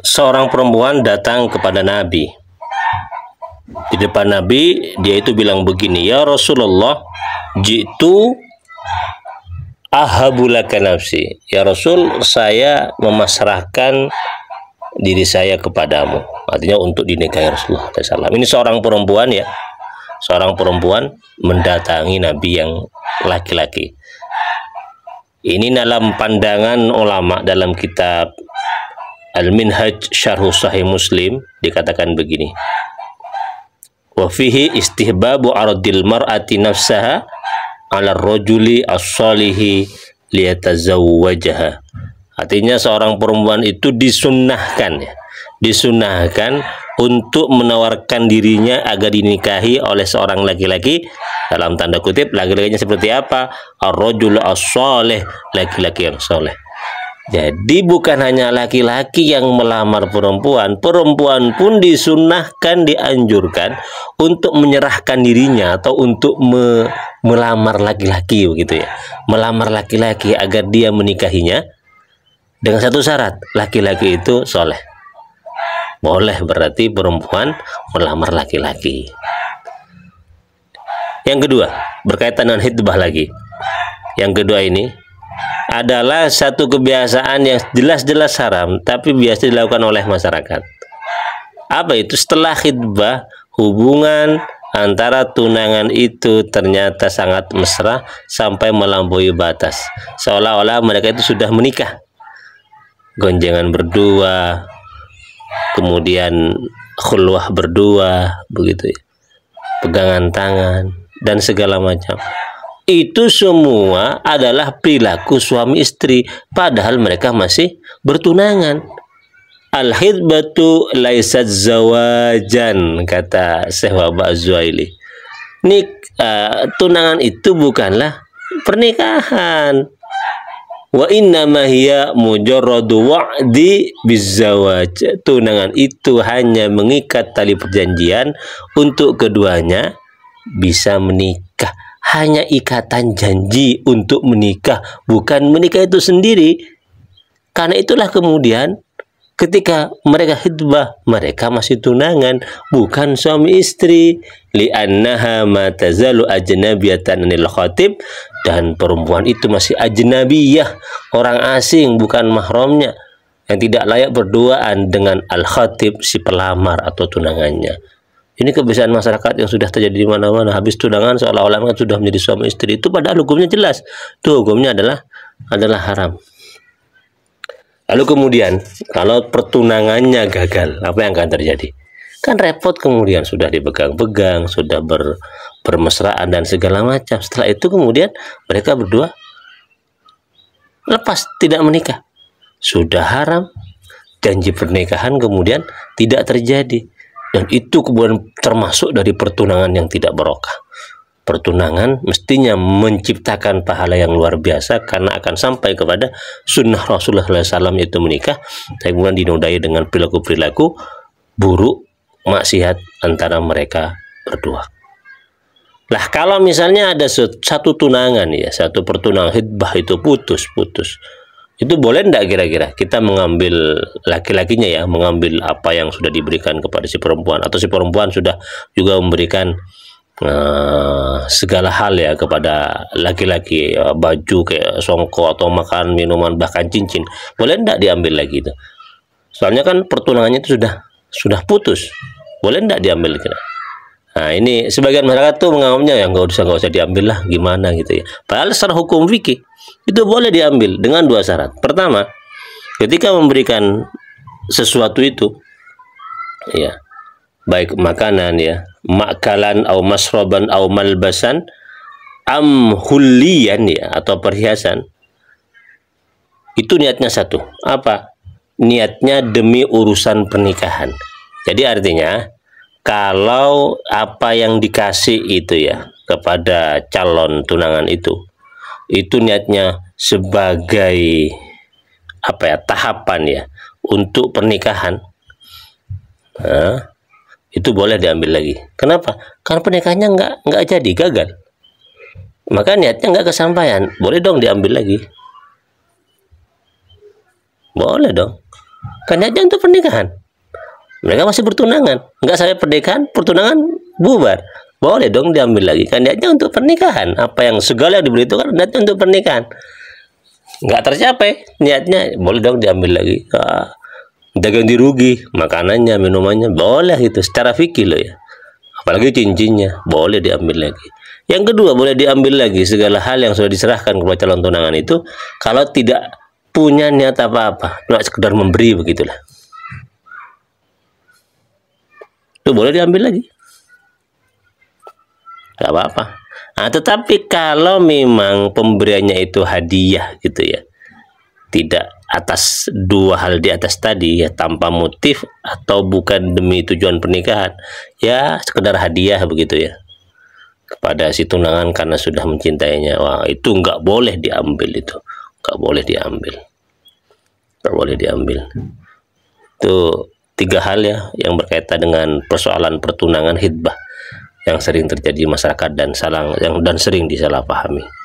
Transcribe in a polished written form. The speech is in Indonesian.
seorang perempuan datang kepada Nabi. Di depan Nabi, dia itu bilang begini, "Ya Rasulullah, jitu ahabulaka nafsi." Ya Rasul, saya memasrahkan diri saya kepadamu. Artinya untuk dinikahi Rasulullah SAW. Ini seorang perempuan ya. Seorang perempuan mendatangi Nabi yang laki-laki. Ini dalam pandangan ulama dalam kitab Al-Minhaj Syarh Sahih Muslim dikatakan begini. Wa fihi istihbabu aradil mar'ati nafsaha 'ala ar-rajuli as-salihi liyatazawwajaha. Artinya seorang perempuan itu disunnahkan ya. Disunnahkan untuk menawarkan dirinya agar dinikahi oleh seorang laki-laki, dalam tanda kutip laki-lakinya seperti apa? Ar-rajul as-salih, laki-laki yang soleh. Jadi bukan hanya laki-laki yang melamar perempuan, perempuan pun disunnahkan, dianjurkan untuk menyerahkan dirinya atau untuk melamar laki-laki begitu ya. Melamar laki-laki agar dia menikahinya dengan satu syarat, laki-laki itu soleh. Boleh berarti perempuan melamar laki-laki. Yang kedua, berkaitan dengan khitbah lagi. Yang kedua ini adalah satu kebiasaan yang jelas-jelas haram, tapi biasa dilakukan oleh masyarakat. Apa itu? Setelah khitbah, hubungan antara tunangan itu ternyata sangat mesra sampai melampaui batas. Seolah-olah mereka itu sudah menikah. Gonjengan berdua, kemudian khulwah berdua, begitu ya, pegangan tangan dan segala macam. Itu semua adalah perilaku suami istri, padahal mereka masih bertunangan. Al-khitbatu laisat zawajan, kata Syekh Wahbah Az-Zuhaili. Tunangan itu bukanlah pernikahan. Wa inna ma hiya mujarradu wa'di bizawaj. Tunangan itu hanya mengikat tali perjanjian untuk keduanya bisa menikah. Hanya ikatan janji untuk menikah, bukan menikah itu sendiri. Karena itulah kemudian ketika mereka khitbah, mereka masih tunangan, bukan suami istri. Li'annaha ma tazalu ajnabiyatan anil khatib, dan perempuan itu masih ajnabiyah, orang asing, bukan mahramnya, yang tidak layak berduaan dengan al-khatib, si pelamar atau tunangannya. Ini kebiasaan masyarakat yang sudah terjadi di mana-mana. Habis tunangan seolah-olah sudah menjadi suami istri. Itu padahal hukumnya jelas. Itu hukumnya adalah haram. Lalu kemudian kalau pertunangannya gagal, apa yang akan terjadi? Kan repot, kemudian sudah dipegang-pegang, sudah bermesraan dan segala macam. Setelah itu kemudian mereka berdua lepas, tidak menikah. Sudah haram, janji pernikahan kemudian tidak terjadi. Dan itu kemudian termasuk dari pertunangan yang tidak barokah. Pertunangan mestinya menciptakan pahala yang luar biasa karena akan sampai kepada sunnah Rasulullah SAW itu menikah, tapi kemudian dinodai dengan perilaku-perilaku buruk, maksiat antara mereka berdua. Lah kalau misalnya ada satu tunangan ya, satu pertunangan khitbah itu putus, itu boleh enggak kira-kira kita mengambil laki-lakinya ya, mengambil apa yang sudah diberikan kepada si perempuan, atau si perempuan sudah juga memberikan segala hal ya kepada laki-laki, baju kayak songkok atau makan, minuman, bahkan cincin, boleh enggak diambil lagi itu? Soalnya kan pertunangannya itu sudah putus, boleh enggak diambil kira? Nah ini sebagian masyarakat tuh menganggapnya ya nggak usah diambil lah, gimana gitu ya. Padahal secara hukum fikih itu boleh diambil dengan dua syarat. Pertama, ketika memberikan sesuatu itu ya, baik makanan ya, makalan atau masroban atau malbasan am hulliyan ya, atau perhiasan, itu niatnya satu. Apa? Niatnya demi urusan pernikahan. Jadi artinya kalau apa yang dikasih itu ya kepada calon tunangan itu niatnya sebagai apa ya, tahapan ya untuk pernikahan, nah, itu boleh diambil lagi. Kenapa? Karena pernikahannya nggak jadi, gagal. Maka niatnya nggak kesampaian, boleh dong diambil lagi. Boleh dong. Kan niatnya untuk pernikahan. Mereka masih bertunangan. Enggak sampai pernikahan, pertunangan bubar. Boleh dong diambil lagi. Kan niatnya untuk pernikahan. Apa yang segala yang diberi itu kan niatnya untuk pernikahan. Enggak tercapai niatnya, boleh dong diambil lagi. Ganti rugi, makanannya, minumannya, boleh itu secara fikih loh ya. Apalagi cincinnya, boleh diambil lagi. Yang kedua, boleh diambil lagi segala hal yang sudah diserahkan kepada calon tunangan itu kalau tidak punya niat apa-apa, cuma sekedar memberi begitulah. Itu boleh diambil lagi. Gak apa-apa. Nah, tetapi kalau memang pemberiannya itu hadiah gitu ya, tidak atas dua hal di atas tadi ya, tanpa motif atau bukan demi tujuan pernikahan, ya sekedar hadiah begitu ya kepada si tunangan karena sudah mencintainya, wah itu nggak boleh diambil, itu nggak boleh diambil, nggak boleh diambil. Itu tiga hal ya yang berkaitan dengan persoalan pertunangan hitbah yang sering terjadi di masyarakat dan sering disalahpahami.